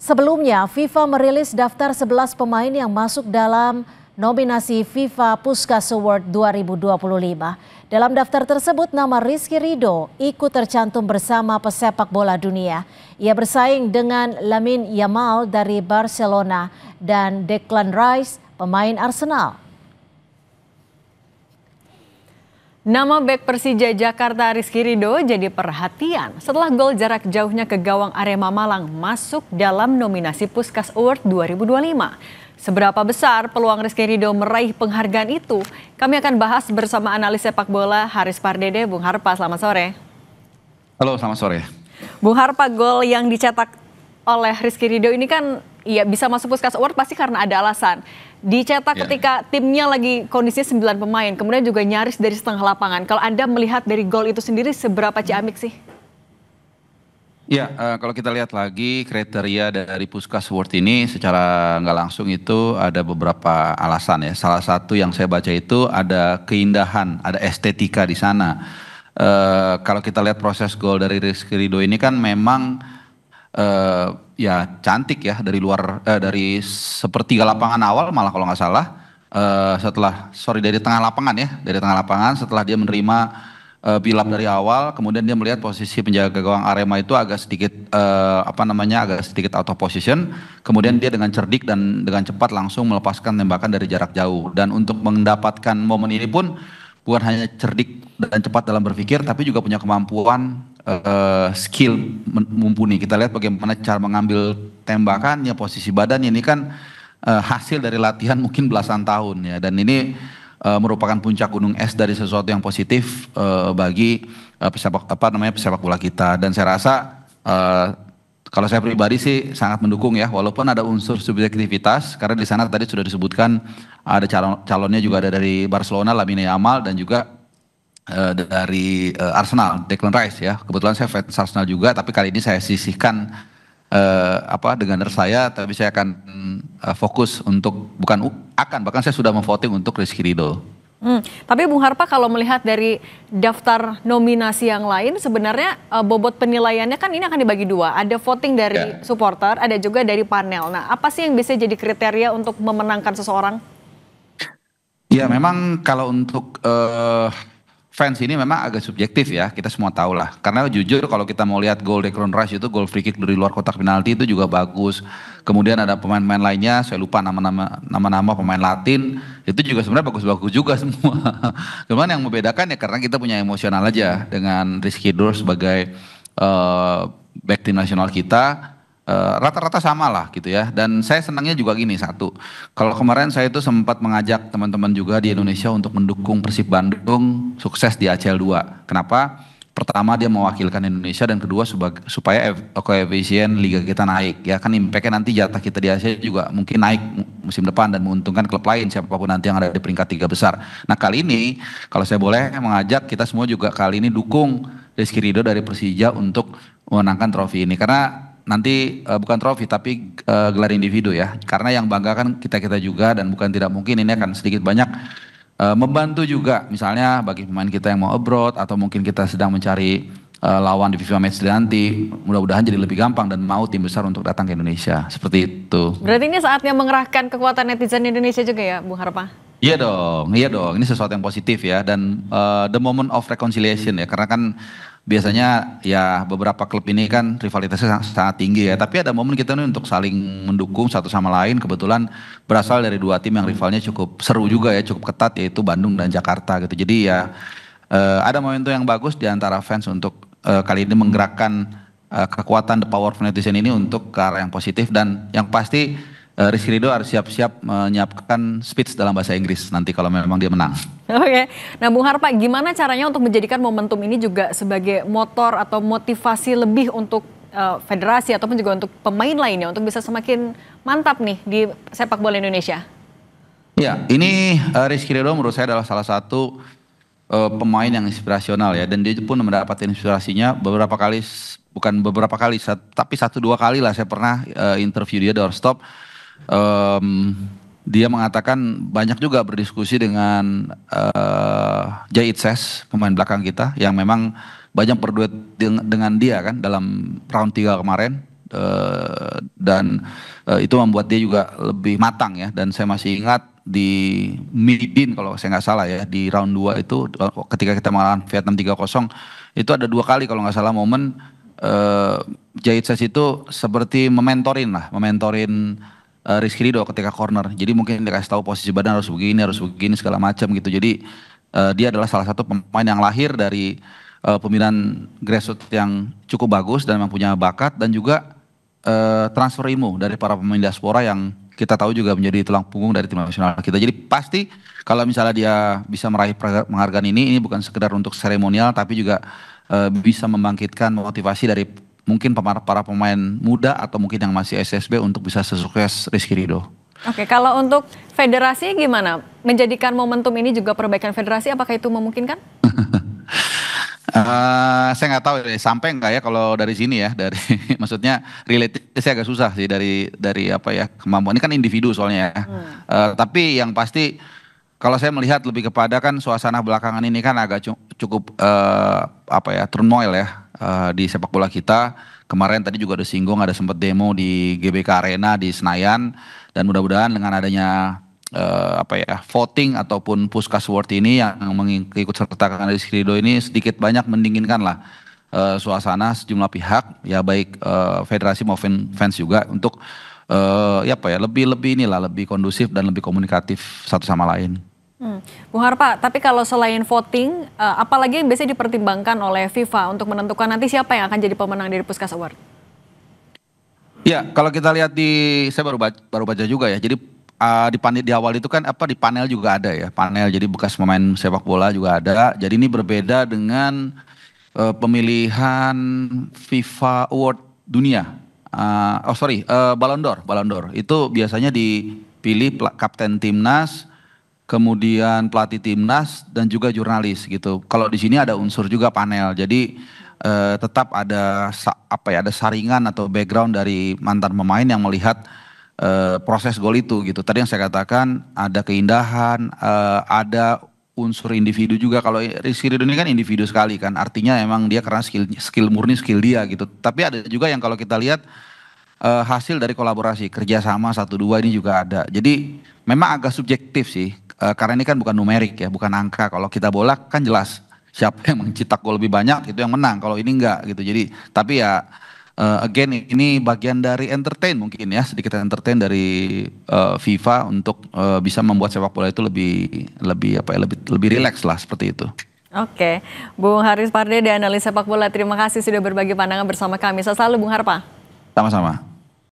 Sebelumnya, FIFA merilis daftar 11 pemain yang masuk dalam nominasi FIFA Puskas Award 2025. Dalam daftar tersebut, nama Rizky Ridho ikut tercantum bersama pesepak bola dunia. Ia bersaing dengan Lamine Yamal dari Barcelona dan Declan Rice, pemain Arsenal. Nama bek Persija Jakarta Rizky Ridho jadi perhatian setelah gol jarak jauhnya ke gawang Arema Malang masuk dalam nominasi Puskas Award 2025. Seberapa besar peluang Rizky Ridho meraih penghargaan itu? Kami akan bahas bersama analis sepak bola Haris Pardede. Bung Harpa, selamat sore. Halo, selamat sore. Bung Harpa, gol yang dicetak oleh Rizky Ridho ini kan ya bisa masuk Puskas Award pasti karena ada alasan. Dicetak ketika timnya lagi kondisinya 9 pemain, kemudian juga nyaris dari setengah lapangan. Kalau Anda melihat dari gol itu sendiri seberapa ciamik sih? Ya, kalau kita lihat lagi kriteria dari Puskas Award ini secara nggak langsung itu ada beberapa alasan ya. Salah satu yang saya baca itu ada keindahan, ada estetika di sana. Kalau kita lihat proses gol dari Rizky Ridho ini kan memang ya cantik ya dari luar dari sepertiga lapangan awal malah kalau nggak salah dari tengah lapangan ya, dari tengah lapangan setelah dia menerima build up dari awal, kemudian dia melihat posisi penjaga gawang Arema itu agak sedikit agak sedikit out of position, kemudian dia dengan cerdik dan dengan cepat langsung melepaskan tembakan dari jarak jauh. Dan untuk mendapatkan momen ini pun bukan hanya cerdik dan cepat dalam berpikir, tapi juga punya kemampuan skill mumpuni. Kita lihat bagaimana cara mengambil tembakannya, posisi badannya ini kan hasil dari latihan mungkin belasan tahun ya. Dan ini merupakan puncak gunung es dari sesuatu yang positif bagi pesepak bola kita. Dan saya rasa kalau saya pribadi sih sangat mendukung ya, walaupun ada unsur subjektivitas karena di sana tadi sudah disebutkan ada calonnya juga ada dari Barcelona, Lamine Yamal, dan juga dari Arsenal, Declan Rice ya. Kebetulan saya fans Arsenal juga, tapi kali ini saya sisihkan dengan saya, tapi saya akan fokus untuk bahkan saya sudah memvoting untuk Rizky Ridho. Tapi Bung Harpa, kalau melihat dari daftar nominasi yang lain, sebenarnya bobot penilaiannya kan ini akan dibagi dua. Ada voting dari supporter, ada juga dari panel. Nah, apa sih yang bisa jadi kriteria untuk memenangkan seseorang? Ya, memang kalau untuk fans ini memang agak subjektif ya, kita semua tahu lah. Karena jujur kalau kita mau lihat gol Declan Rice itu gol free kick dari luar kotak penalti itu juga bagus. Kemudian ada pemain-pemain lainnya, saya lupa nama-nama pemain Latin, itu juga sebenarnya bagus-bagus juga semua. Cuman yang membedakan ya karena kita punya emosional aja dengan Rizky Ridho sebagai back tim nasional kita. Rata-rata sama lah gitu ya. Dan saya senangnya juga gini, satu, kalau kemarin saya itu sempat mengajak teman-teman juga di Indonesia untuk mendukung Persib Bandung sukses di ACL 2. Kenapa? Pertama dia mewakilkan Indonesia, dan kedua supaya koefisien liga kita naik ya, kan impactnya nanti jatah kita di Asia juga mungkin naik musim depan dan menguntungkan klub lain siapapun nanti yang ada di peringkat 3 besar. Nah, kali ini kalau saya boleh mengajak kita semua juga kali ini dukung Rizky Ridho dari Persija untuk memenangkan trofi ini, karena nanti bukan trofi tapi gelar individu ya, karena yang bangga kan kita juga, dan bukan tidak mungkin ini akan sedikit banyak membantu juga misalnya bagi pemain kita yang mau abroad atau mungkin kita sedang mencari lawan di FIFA Matchday nanti, mudah-mudahan jadi lebih gampang dan mau tim besar untuk datang ke Indonesia, seperti itu. Berarti ini saatnya mengerahkan kekuatan netizen Indonesia juga ya, Bung Harpa? Iya dong, ini sesuatu yang positif ya, dan the moment of reconciliation ya, karena kan biasanya ya beberapa klub ini kan rivalitasnya sangat tinggi ya, tapi ada momen kita nih untuk saling mendukung satu sama lain. Kebetulan berasal dari dua tim yang rivalnya cukup seru juga ya, cukup ketat, yaitu Bandung dan Jakarta gitu. Jadi ya ada momentum yang bagus di antara fans untuk kali ini menggerakkan kekuatan the power of netizen ini untuk ke arah yang positif, dan yang pasti Rizky Ridho harus siap-siap menyiapkan speech dalam bahasa Inggris nanti kalau memang dia menang. Oke, nah Bung Harpa, gimana caranya untuk menjadikan momentum ini juga sebagai motor atau motivasi lebih untuk federasi ataupun juga untuk pemain lainnya untuk bisa semakin mantap nih di sepak bola Indonesia? Ya, ini Rizky Ridho menurut saya adalah salah satu pemain yang inspirasional ya, dan dia pun mendapatkan inspirasinya beberapa kali, tapi 1-2 kali lah saya pernah interview dia doorstop. Dia mengatakan banyak juga berdiskusi dengan Jahit Ses, pemain belakang kita yang memang banyak berduet dengan dia kan dalam round 3 kemarin. dan itu membuat dia juga lebih matang ya. Dan saya masih ingat di Midin kalau saya nggak salah ya, di round 2 itu ketika kita mengalahkan Vietnam 3-0 itu ada 2 kali kalau nggak salah momen Jahit Ses itu seperti mementorin Rizky Ridho ketika corner. Jadi mungkin dikasih tahu posisi badan harus begini segala macam gitu. Jadi dia adalah salah satu pemain yang lahir dari pembinaan grassroots yang cukup bagus dan memang punya bakat, dan juga transfer ilmu dari para pemain diaspora yang kita tahu juga menjadi tulang punggung dari tim nasional kita. Jadi pasti kalau misalnya dia bisa meraih penghargaan ini bukan sekedar untuk seremonial, tapi juga bisa membangkitkan motivasi dari mungkin para pemain muda atau mungkin yang masih SSB untuk bisa sesukses Rizky Ridho. Oke, kalau untuk federasi gimana? Menjadikan momentum ini juga perbaikan federasi, apakah itu memungkinkan? Saya nggak tahu ya, sampai nggak ya kalau dari sini ya, dari maksudnya related saya agak susah sih dari apa ya, kemampuan ini kan individu soalnya ya. Tapi yang pasti kalau saya melihat lebih kepada kan suasana belakangan ini kan agak cukup apa ya, turmoil ya di sepak bola kita. Kemarin tadi juga ada singgung, ada sempat demo di GBK Arena di Senayan, dan mudah-mudahan dengan adanya apa ya, voting ataupun Puskas Award ini yang mengikut sertakan Rizky Ridho ini sedikit banyak mendinginkan lah suasana sejumlah pihak ya, baik federasi maupun fans juga, untuk ya apa ya, lebih kondusif dan lebih komunikatif satu sama lain. Bung Harpa, tapi kalau selain voting, apalagi yang biasanya dipertimbangkan oleh FIFA untuk menentukan nanti siapa yang akan jadi pemenang dari Puskas Award? Ya, kalau kita lihat saya baru baca juga ya. Jadi di awal itu kan di panel juga ada ya, panel jadi bekas pemain sepak bola juga ada. Jadi ini berbeda dengan pemilihan FIFA Award dunia. Ballon d'Or. Itu biasanya dipilih kapten timnas, kemudian pelatih timnas, dan juga jurnalis gitu. Kalau di sini ada unsur juga panel. Jadi tetap ada ada saringan atau background dari mantan pemain yang melihat proses gol itu gitu. Tadi yang saya katakan ada keindahan, ada unsur individu juga. Kalau Rizky Ridho ini kan individu sekali kan, artinya emang dia karena skill murni dia gitu. Tapi ada juga yang kalau kita lihat hasil dari kolaborasi kerjasama 1-2 ini juga ada. Jadi memang agak subjektif sih, karena ini kan bukan numerik ya, bukan angka. Kalau kita bola kan jelas siapa yang mencetak gol lebih banyak itu yang menang. Kalau ini enggak gitu. Jadi tapi ya again ini bagian dari entertain mungkin ya, sedikit entertain dari FIFA untuk bisa membuat sepak bola itu lebih rileks lah, seperti itu. Oke, Bung Haris Parde, analis sepak bola, terima kasih sudah berbagi pandangan bersama kami. Selalu Bung Harpa. Sama-sama.